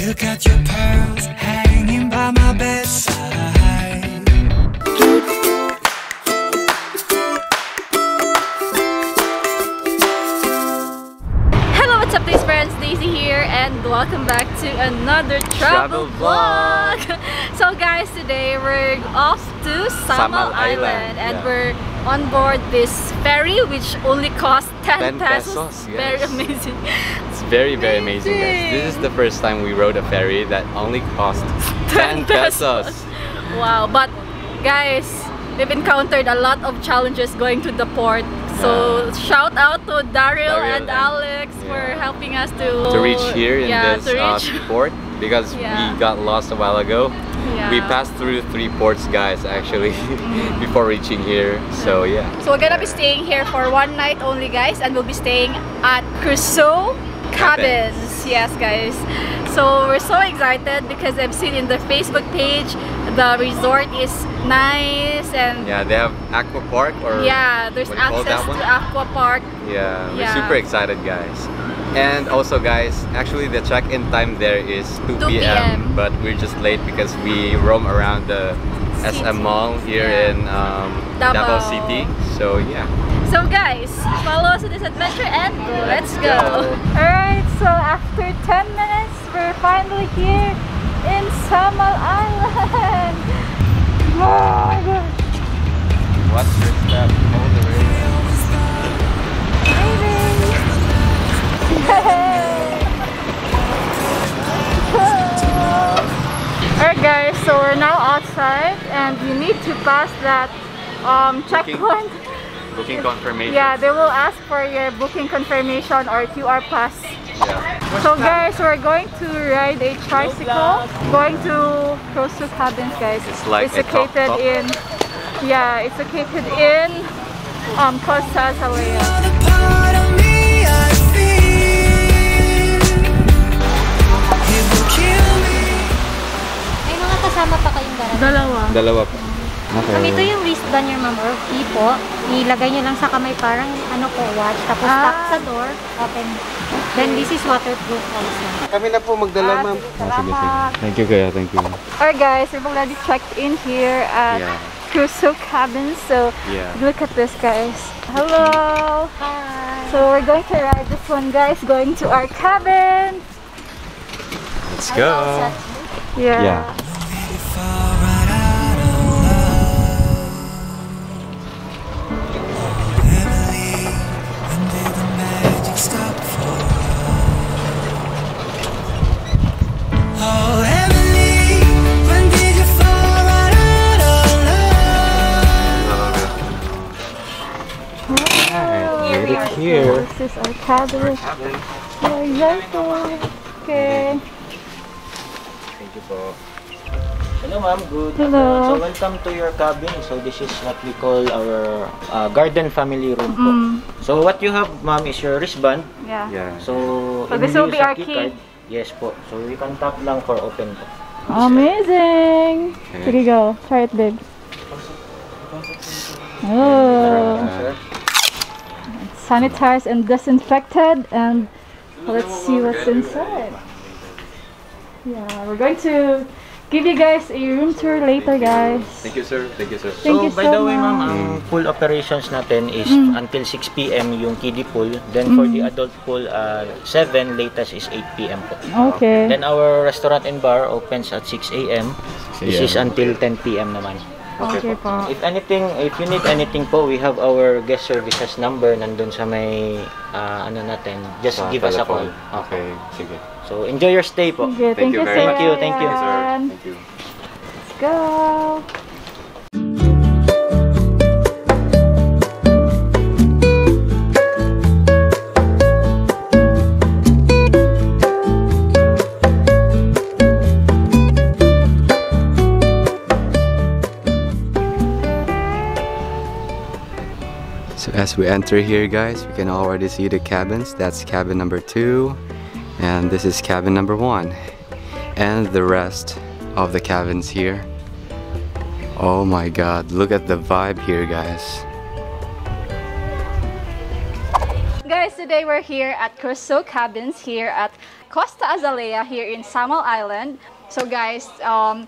You got your pearls hanging by my bedside. Hello, what's up, Daysfriends? Daisy here, and welcome back to another travel vlog. So guys, today we're off to Samal Island, and we're on board this ferry which only costs 10 pesos. Yes. Very amazing. It's very amazing, guys. This is the first time we rode a ferry that only cost 10 pesos. Wow, but guys, we've encountered a lot of challenges going to the port. So shout out to Daryl and Alex for helping us to reach here in this port, because we got lost a while ago. We passed through 3 ports, guys, actually, before reaching here. So yeah. So we're gonna be staying here for one night only, guys, and we'll be staying at Crusoe Cabins. Yes, guys. So we're so excited because I've seen in the Facebook page the resort is nice, and they have aqua park, or there's access to aqua park. We're super excited, guys. And also, guys, actually the check-in time there is 2 p.m. but we're just late because we roam around the SM Mall here in Davao City. So yeah. So guys, follow us in this adventure and let's go! Alright, so after 10 minutes, we're finally here in Samal Island! Oh my gosh! Watch your step, hold the rails. Alright guys, so we're now outside and you need to pass that checkpoint. Booking confirmation. Yeah, they will ask for your booking confirmation or QR pass. So guys, we're going to ride a tricycle going to Crusoe Cabins, guys. It's like located in it's located in 𝗪𝘁𝗲𝗿. May mga kasama pa kayong dalawa? Dalawa pa. Okay. Ito yung wristband niya, ma'am, or key po. Ilagay niyo lang sa kamay, parang ano po, watch. Tapos tap sa door, open. Then this is waterproof also. Kami na po magdala, ma'am. Sige. Thank you, Kaya. Thank you. Alright guys, we've already checked in here at Crusoe Cabins. So look at this, guys. Hello. Hi. So we're going to ride this one, guys, going to our cabin. Let's go. Yeah. Here. This is our cabin. Okay. Thank you po. Hello ma'am, good. Hello. So welcome to your cabin. So this is what we call our garden family room po. So what you have, ma'am, is your wristband. So this will be our key card. Yes po. So you can tap lang for open po. Amazing. Here you go. Try it, babe. Oh. Sanitized and disinfected, and let's see what's inside. We're going to give you guys a room tour later, guys. Thank you, sir. Thank you, sir. So by the way, ma'am, ang pool operations natin is until 6 p.m. yung kiddie pool. Then for the adult pool, 7, latest is 8 p.m. po. Okay. Then our restaurant and bar opens at 6 a.m. This is until 10 p.m. naman. Okay po. If you need anything po, we have our guest services number nandun sa may ano natin. Just give us a call. Okay, sige. So enjoy your stay po. Okay, thank you, very much. Thank you, sir. Thank you. Let's go. So as we enter here, guys, we can already see the cabins. That's cabin number 2, and this is cabin number 1, and the rest of the cabins here. Oh my god, look at the vibe here, guys. Guys, today we're here at Crusoe Cabins here at Costa Azalea here in Samal Island. So guys,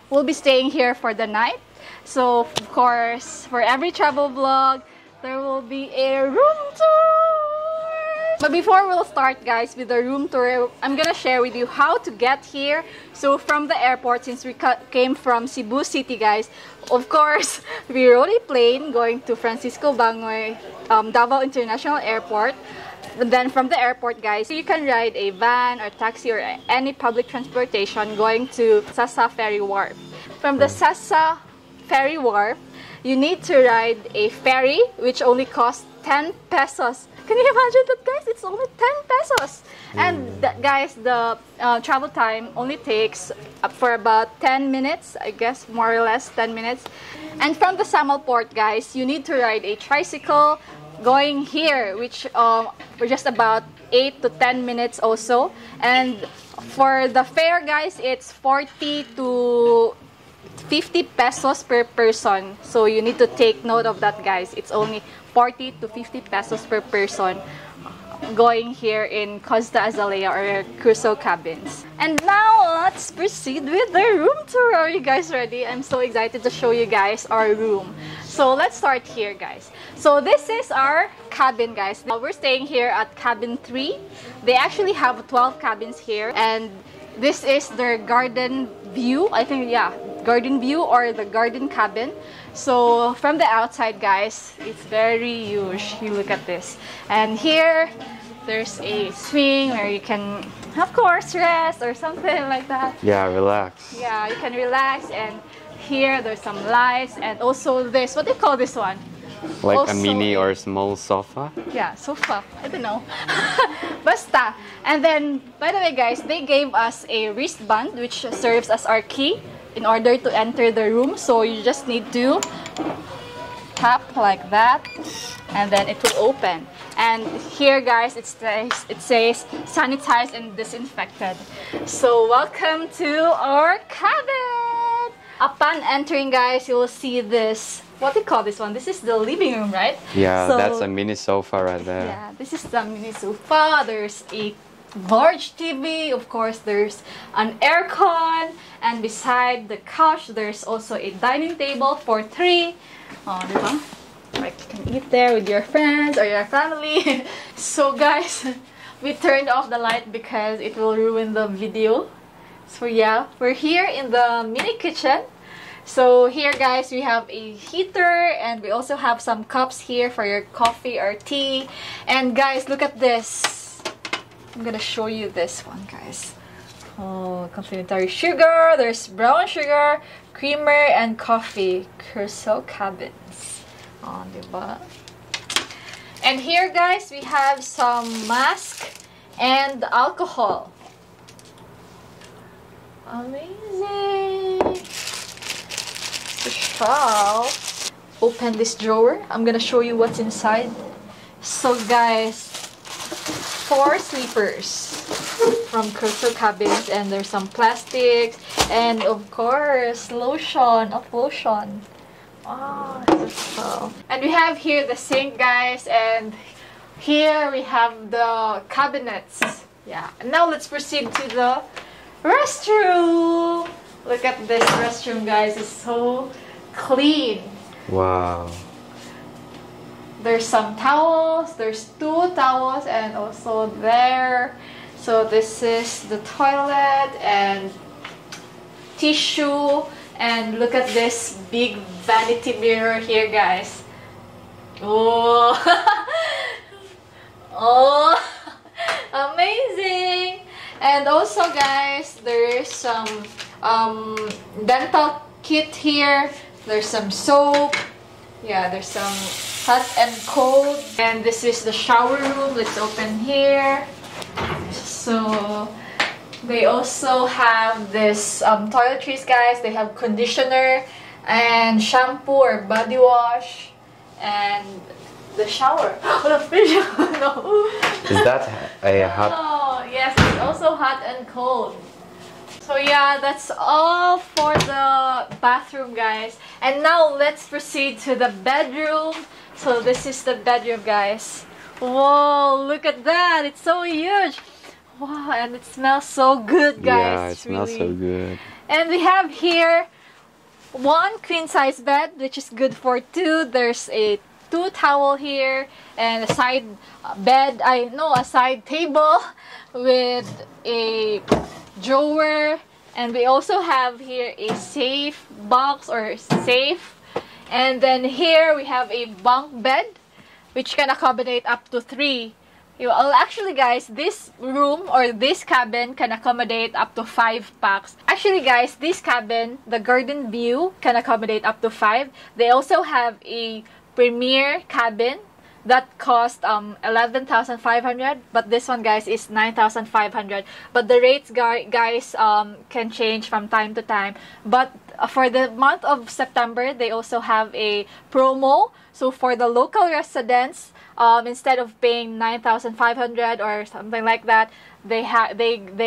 we'll be staying here for the night. So of course, for every travel vlog, there will be a room tour. But before we'll start guys with the room tour, I'm gonna share with you how to get here. So from the airport, since we came from Cebu City guys, of course, we rode a plane going to 𝗪𝗂𝗪𝗂𝗪𝗂𝗪 Davao International Airport. And then from the airport guys, you can ride a van or taxi or any public transportation going to 𝗪𝗂 Ferry Wharf. From the 𝗪𝗂 Ferry Wharf, you need to ride a ferry which only costs 10 pesos. Can you imagine that guys? It's only 10 pesos. And guys, the travel time only takes for about 10 minutes, I guess, more or less 10 minutes. And from the Samal Port guys, you need to ride a tricycle going here, which for just about 8 to 10 minutes also. And for the fare guys, it's 40 to 50 pesos per person. So you need to take note of that guys. It's only 40 to 50 pesos per person going here in Costa Azalea or Crusoe Cabins. And now let's proceed with the room tour. Are you guys ready? I'm so excited to show you guys our room. So let's start here guys. So this is our cabin guys. Now we're staying here at cabin 3. They actually have 12 cabins here, and this is their garden view. I think, yeah, garden view or the garden cabin. So from the outside guys, it's very huge. You look at this. And here there's a swing where you can of course rest or something like that. Yeah, relax. Yeah, you can relax. And here there's some lights, and also this, what do you call this one? Like also, a mini or small sofa? Yeah, sofa. I don't know. Basta. And then, by the way guys, they gave us a wristband which serves as our key in order to enter the room. So you just need to tap like that, and then it will open. And here guys, it says sanitized and disinfected. So welcome to our cabin. Upon entering guys, you will see this, what do you call this one? This is the living room, right? Yeah, so, that's a mini sofa right there. Yeah, this is the mini sofa. There's a large TV, of course there's an aircon, and beside the couch there's also a dining table for 3. Diba? Like you can eat there with your friends or your family. So guys, we turned off the light because it will ruin the video. So yeah, we're here in the mini kitchen. So here guys, we have a heater, and we also have some cups here for your coffee or tea. And guys, look at this. I'm gonna show you this one guys. Oh, complimentary sugar. There's brown sugar, creamer, and coffee. Crusoe Cabins. Oh, diba? And here guys, we have some mask and alcohol. Amazing. So shall open this drawer. I'm gonna show you what's inside. So guys, 4 sleepers from Crusoe Cabins, and there's some plastics, and of course lotion. Oh, so. And we have here the sink guys, and here we have the cabinets. Yeah, and now let's proceed to the restroom. Look at this restroom guys, it's so clean. Wow. There's some towels, there's 2 towels, and also there. So this is the toilet and tissue. And look at this big vanity mirror here guys. Oh, oh, amazing. And also guys, there is some dental kit here. There's some soap. Yeah, there's some hot and cold. And this is the shower room. Let's open here. So they also have this toiletries guys. They have conditioner and shampoo or body wash, and the shower. No. Is that a hot? Oh, yes, it's also hot and cold. So yeah, that's all for the bathroom guys. And now let's proceed to the bedroom. So this is the bedroom guys. Whoa, look at that, it's so huge. Wow, and it smells so good, guys. Yeah, it smells so good. And we have here one queen size bed, which is good for two. There's a 2 towel here and a side bed, a side table with a drawer, and we also have here a safe box or safe, and then here we have a bunk bed which can accommodate up to 3. Well, actually guys, this room or this cabin can accommodate up to 5 packs. Actually guys, this cabin, the garden view, can accommodate up to 5. They also have a premier cabin that cost 11,500, but this one guys is 9,500. But the rates guys can change from time to time. But for the month of September, they also have a promo. So for the local residents, instead of paying 9,500 or something like that, they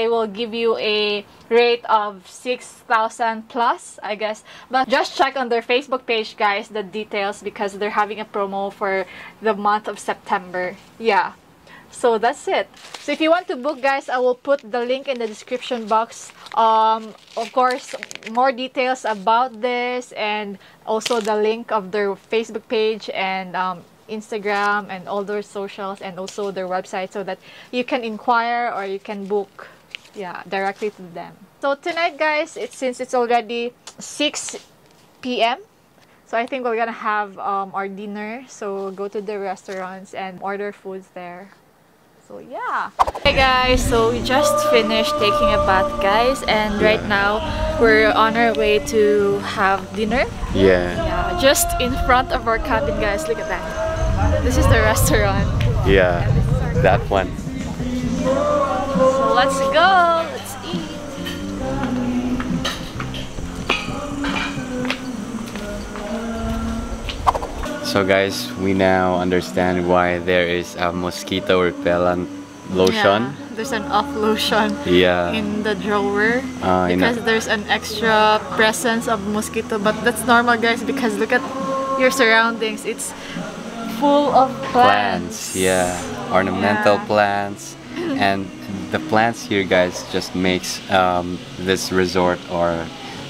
will give you a rate of 6,000 plus, I guess. But just check on their Facebook page, guys, the details, because they're having a promo for the month of September. Yeah, so that's it. So if you want to book, guys, I will put the link in the description box. Of course, more details about this, and also the link of their Facebook page and Instagram and all their socials, and also their website, so that you can inquire or you can book, yeah, directly to them. So tonight, guys, since it's already 6 p.m, so I think we're gonna have our dinner. So go to the restaurants and order foods there. So yeah. Hey guys, so we just finished taking a bath, guys, and right now we're on our way to have dinner. Yeah, just in front of our cabin, guys. Look at that. This is the restaurant. Yeah, that one. So let's go. Let's eat. So guys, we now understand why there is a mosquito repellent lotion. Yeah, there's an off lotion in the drawer because there's an extra presence of mosquito, but that's normal, guys, because look at your surroundings. It's full of plants. Yeah, ornamental plants, and the plants here, guys, just makes this resort or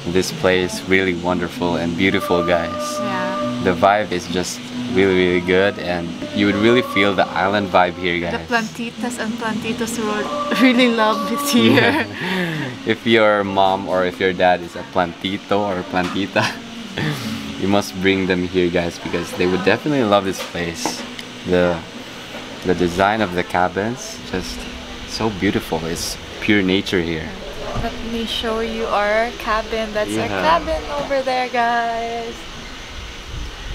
this place really wonderful and beautiful, guys. Yeah, the vibe is just really good, and you would really feel the island vibe here, guys. The plantitas and plantitos will really love it here. If your mom or if your dad is a plantito or plantita, you must bring them here, guys, because they would definitely love this place. The design of the cabins, just so beautiful. It's pure nature here. Let me show you our cabin. That's our cabin over there, guys.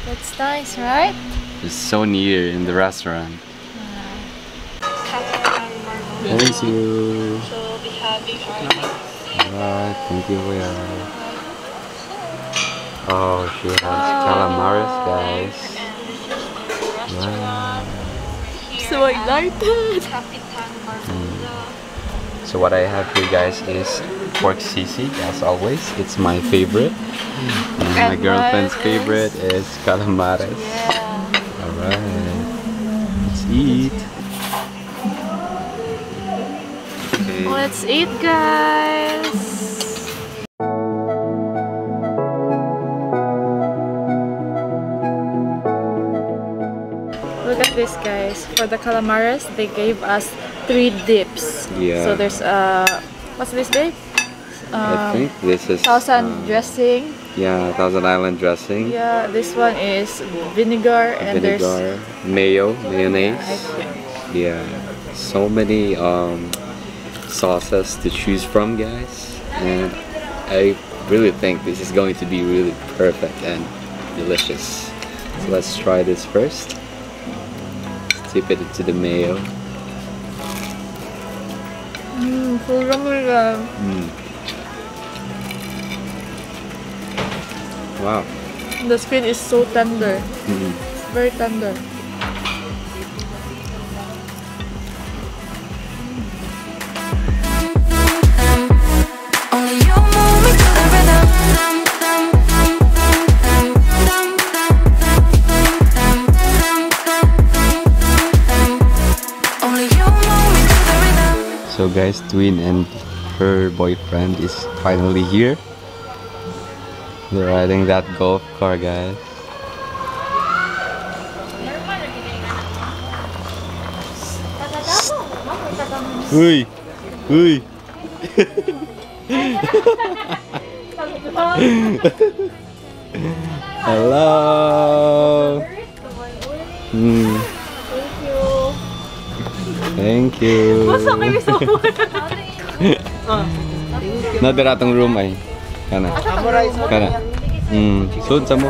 That's nice, right? It's so near in the restaurant. Thank you. So we have Alright, thank you. Oh, she has calamares, guys. Wow. So excited. So what I have here, guys, is pork sisig, as always. It's my favorite. And my girlfriend's favorite is calamares. Yeah. Alright, let's eat. Okay. Let's eat, guys. Look at this, guys. For the calamares, they gave us 3 dips. Yeah. So there's what's this, babe? I think this is Thousand dressing. Yeah, Thousand Island dressing. Yeah, this one is vinegar, and Vinegar, mayonnaise. I think. Yeah, so many sauces to choose from, guys, and I really think this is going to be really perfect and delicious. So let's try this first. Let's dip it into the mayo. Wow. The skin is so tender. Very tender. So guys, Twin and her boyfriend is finally here. They're riding that golf car, guys. Uy! Uy! Hello! Thank you. Basta kayo sa Nabiratang room ay. Kana. Kana. Soon sa mo.